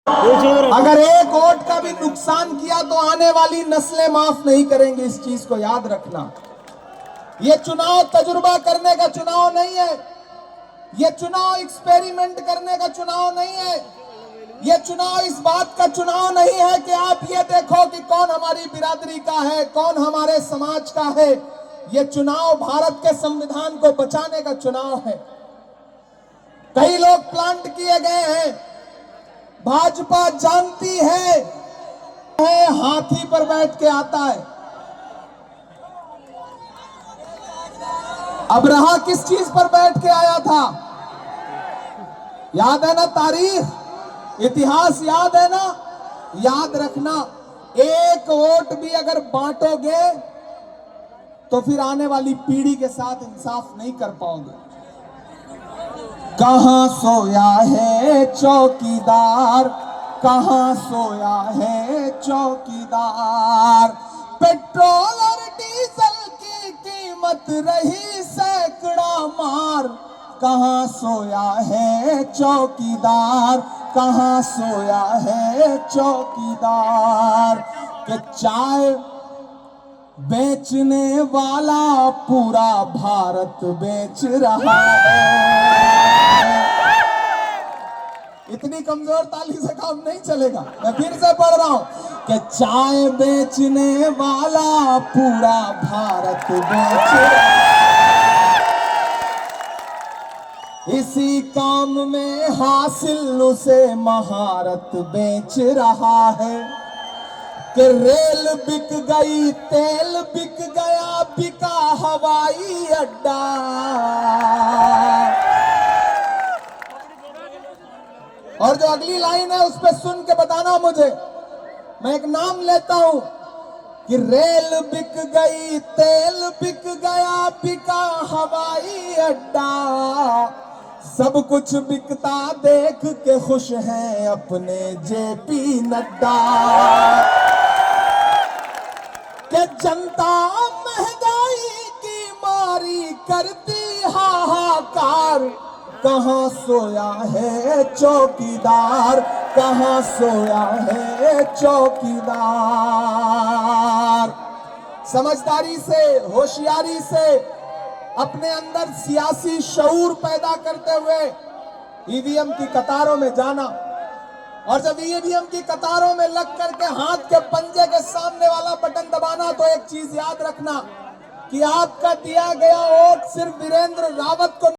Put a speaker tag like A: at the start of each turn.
A: अगर एक वोट का भी नुकसान किया तो आने वाली नस्लें माफ नहीं करेंगी। इस चीज को याद रखना। ये चुनाव तजुर्बा करने का चुनाव नहीं है। ये चुनाव एक्सपेरिमेंट करने का चुनाव नहीं है। ये चुनाव इस बात का चुनाव नहीं है कि आप ये देखो कि कौन हमारी बिरादरी का है, कौन हमारे समाज का है। ये चुनाव भारत के संविधान को बचाने का चुनाव है। कई लोग प्लांट किए गए हैं। भाजपा जानती है हाथी पर बैठ के आता है। अब रहा किस चीज पर बैठ के आया था? याद है ना? तारीख, इतिहास याद है ना? याद रखना, एक वोट भी अगर बांटोगे तो फिर आने वाली पीढ़ी के साथ इंसाफ नहीं कर पाओगे। कहां सोया है चौकीदार, कहां सोया है चौकीदार। पेट्रोल और डीजल की कीमत रही सैकड़ा मार। कहां सोया है चौकीदार, कहां सोया है चौकीदार। कि चाय बेचने वाला पूरा भारत बेच रहा है। इतनी कमजोर ताली से काम नहीं चलेगा। मैं फिर से पढ़ रहा हूं कि चाय बेचने वाला पूरा भारत बेच रहा है। इसी काम में हासिल उसे महारत बेच रहा है। कि रेल बिक गई, तेल बिक गया, बिका हवाई अड्डा। और जो अगली लाइन है उस पर सुन के बताना मुझे। मैं एक नाम लेता हूं कि रेल बिक गई, तेल बिक गया, बिका हवाई अड्डा। सब कुछ बिकता देख के खुश हैं अपने जेपी नड्डा। कि जनता महंगाई की मारी करती हाहाकार। कहां सोया है चौकीदार, कहां सोया है चौकीदार। समझदारी से, होशियारी से, अपने अंदर सियासी शऊर पैदा करते हुए ईवीएम की कतारों में जाना। और जब ईवीएम की कतारों में लग करके हाथ के पंजे के सामने वाला बटन दबाना, तो एक चीज याद रखना कि आपका दिया गया वोट सिर्फ वीरेंद्र रावत को